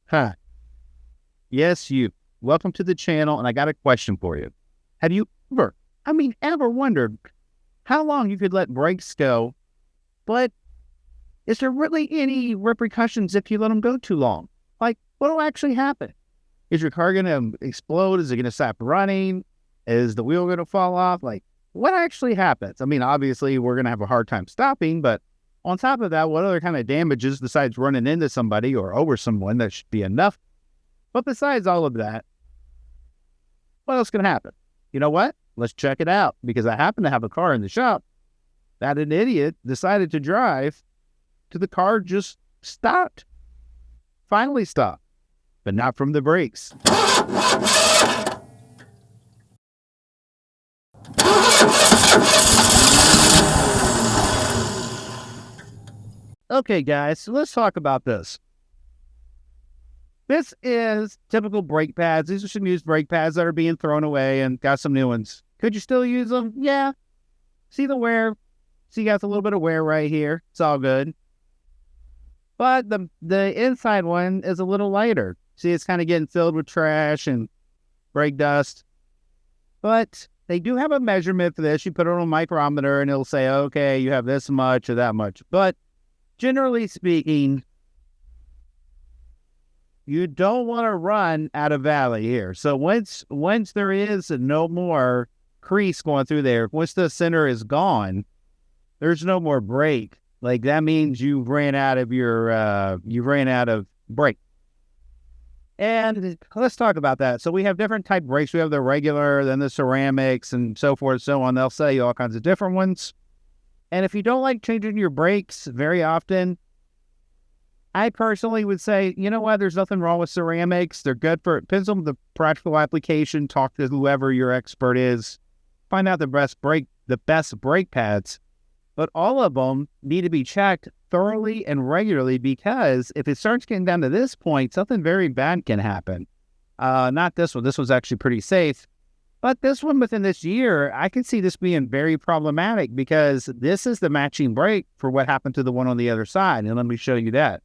Huh. Yes, you. Welcome to the channel, and I got a question for you. Have you ever wondered how long you could let brakes go, but is there really any repercussions if you let them go too long? Like, what will actually happen? Is your car going to explode? Is it going to stop running? Is the wheel going to fall off? Like, what actually happens? I mean, obviously, we're going to have a hard time stopping, but on top of that, what other kind of damages besides running into somebody or over someone that should be enough? But besides all of that, what else can happen? You know what? Let's check it out, because I happen to have a car in the shop that an idiot decided to drive to the car just stopped. Finally stopped, but not from the brakes. Okay, guys, so let's talk about this. This is typical brake pads. These are some used brake pads that are being thrown away and got some new ones. Could you still use them? Yeah. See the wear? See, you got a little bit of wear right here. It's all good. But the inside one is a little lighter. See, it's kind of getting filled with trash and brake dust. But they do have a measurement for this. You put it on a micrometer and it'll say, okay, you have this much or that much. But generally speaking, you don't want to run out of valley here. So once there is no more crease going through there, once the center is gone, there's no more brake. Like, that means you ran out of brake. And let's talk about that. So we have different type brakes. We have the regular, then the ceramics, and so forth and so on. They'll sell you all kinds of different ones. And if you don't like changing your brakes very often, I personally would say, you know what, there's nothing wrong with ceramics. They're good for, it depends on the practical application. Talk to whoever your expert is. Find out the best brake pads. But all of them need to be checked thoroughly and regularly, because if it starts getting down to this point, something very bad can happen. Not this one. This one's actually pretty safe. But this one, within this year, I can see this being very problematic, because this is the matching brake for what happened to the one on the other side. And let me show you that.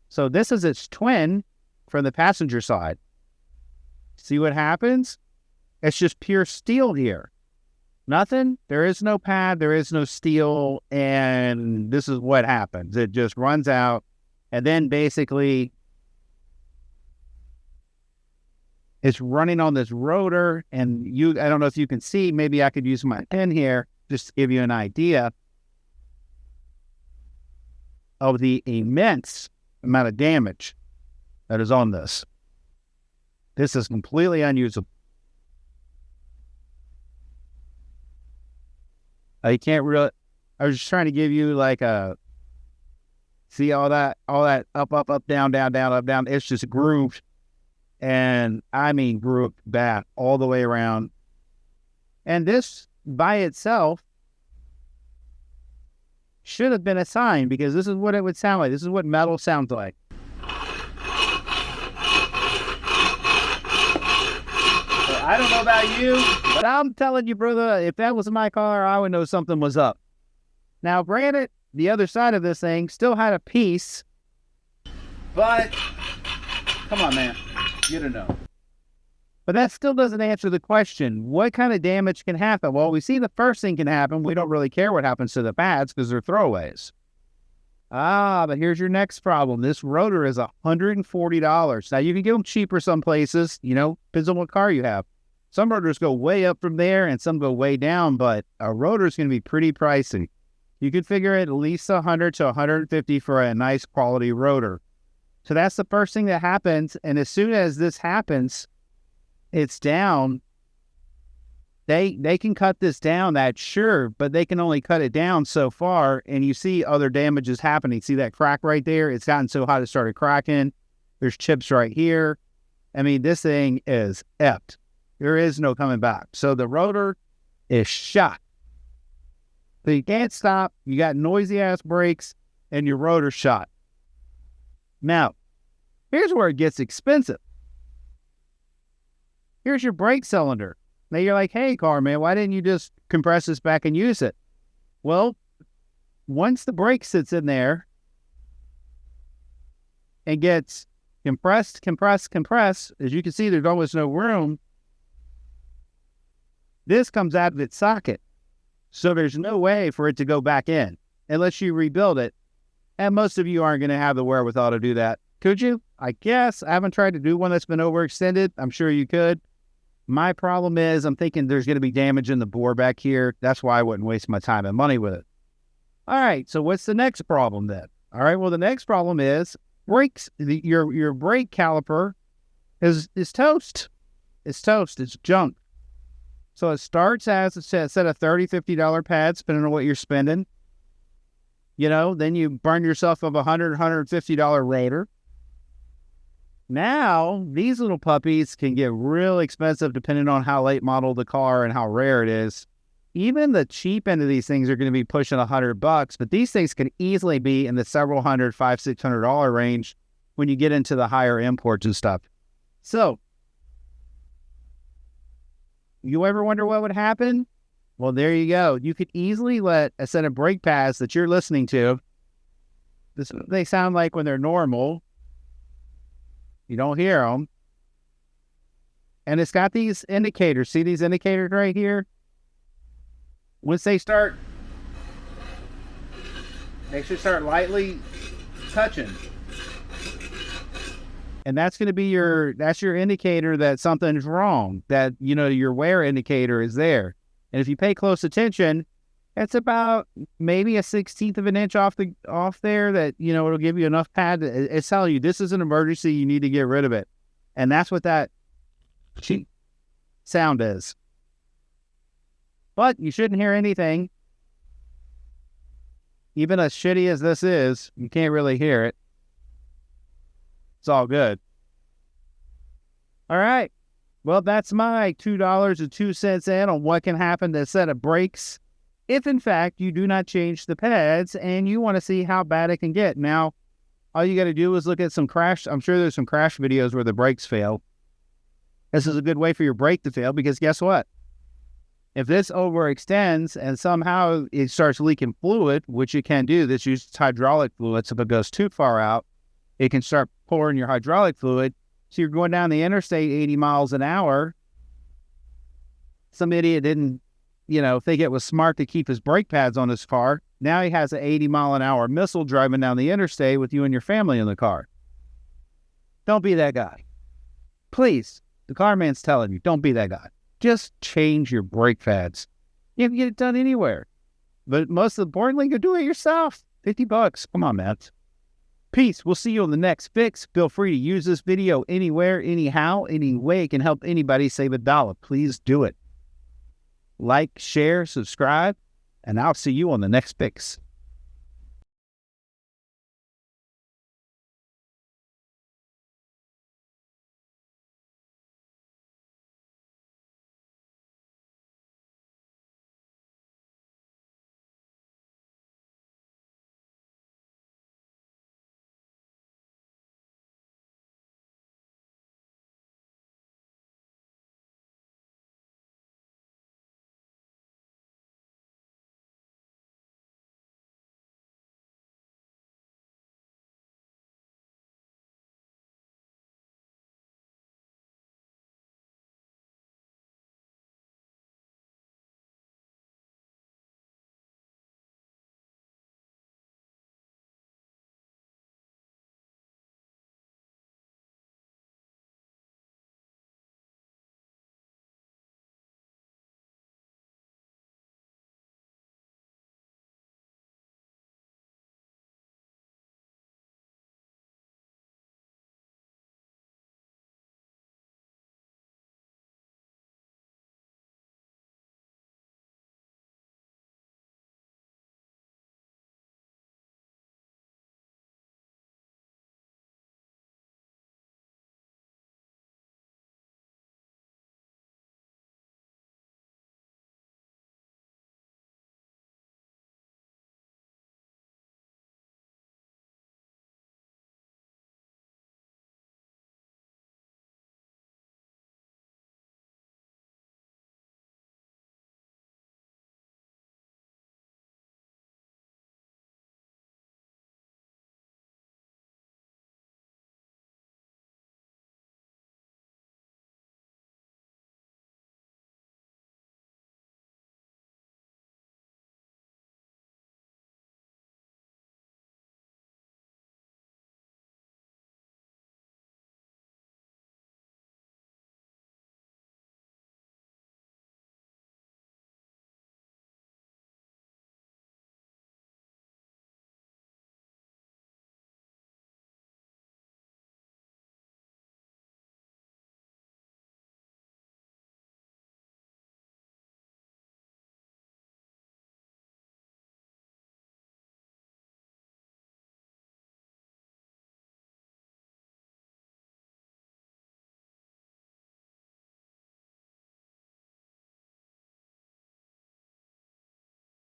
So this is its twin from the passenger side. See what happens? It's just pure steel here. Nothing. There is no pad. There is no steel. And this is what happens. It just runs out. And then basically, it's running on this rotor. And I don't know if you can see, maybe I could use my pen here just to give you an idea of the immense amount of damage that is on this. This is completely unusable. You can't really, I was just trying to give you like see all that up, down, up, down. It's just grooved. And I mean, grooved back all the way around. And this by itself should have been a sign, because this is what it would sound like. This is what metal sounds like. I don't know about you, but I'm telling you, brother, if that was my car, I would know something was up. Now, granted, the other side of this thing still had a piece, but come on, man, you don't know. But that still doesn't answer the question. What kind of damage can happen? Well, we see the first thing can happen. We don't really care what happens to the pads because they're throwaways. But here's your next problem. This rotor is $140. Now, you can get them cheaper some places, depends on what car you have. Some rotors go way up from there and some go way down, but a rotor is going to be pretty pricey. You could figure at least $100 to $150 for a nice quality rotor. So that's the first thing that happens. And as soon as this happens, it's down. They can cut this down, that's sure, but they can only cut it down so far. And you see other damages happening. See that crack right there? It's gotten so hot it started cracking. There's chips right here. I mean, this thing is effed. There is no coming back. So the rotor is shot. So you can't stop. You got noisy ass brakes and your rotor shot. Now, here's where it gets expensive. Here's your brake cylinder. Now you're like, hey, car man, why didn't you just compress this back and use it? Well, once the brake sits in there and gets compressed, as you can see, there's almost no room. This comes out of its socket. So there's no way for it to go back in unless you rebuild it. And most of you aren't going to have the wherewithal to do that. Could you? I guess. I haven't tried to do one that's been overextended. I'm sure you could. My problem is I'm thinking there's going to be damage in the bore back here. That's why I wouldn't waste my time and money with it. All right, so what's the next problem then? All right, well, the next problem is brakes. Your brake caliper is toast. It's toast. It's junk. So it starts as a set of $30, $50 pads, depending on what you're spending. You know, then you burn yourself of $100, $150 rotor. Now, these little puppies can get real expensive depending on how late model the car and how rare it is. Even the cheap end of these things are going to be pushing $100, but these things can easily be in the several hundred, $500, $600 range when you get into the higher imports and stuff. So, you ever wonder what would happen? Well, there you go. You could easily let a set of brake pads that you're listening to, they sound like when they're normal. You don't hear them. And it's got these indicators. See these indicators right here? Once they should start lightly touching. And that's going to be your indicator that something's wrong, that, you know, your wear indicator is there. And if you pay close attention, it's about maybe a 1/16 of an inch off there that, you know, it'll give you enough pad. It's telling you this is an emergency. You need to get rid of it. And that's what that cheap sound is. But you shouldn't hear anything. Even as shitty as this is, you can't really hear it. It's all good. All right. Well, that's my $2.02 in on what can happen to a set of brakes if, in fact, you do not change the pads and you want to see how bad it can get. Now, all you got to do is look at some crash. I'm sure there's some crash videos where the brakes fail. This is a good way for your brake to fail because guess what? If this overextends and somehow it starts leaking fluid, which it can do, this uses hydraulic fluid, so if it goes too far out, it can start pouring your hydraulic fluid. So you're going down the interstate 80 miles an hour. Some idiot didn't, you know, think it was smart to keep his brake pads on his car. Now he has an 80 mile an hour missile driving down the interstate with you and your family in the car. Don't be that guy. Please, the car man's telling you, don't be that guy. Just change your brake pads. You can get it done anywhere. But most importantly, you can do it yourself. $50. Come on, man. Peace. We'll see you on the next fix. Feel free to use this video anywhere, anyhow, any way it can help anybody save $1. Please do it. Like, share, subscribe, and I'll see you on the next fix.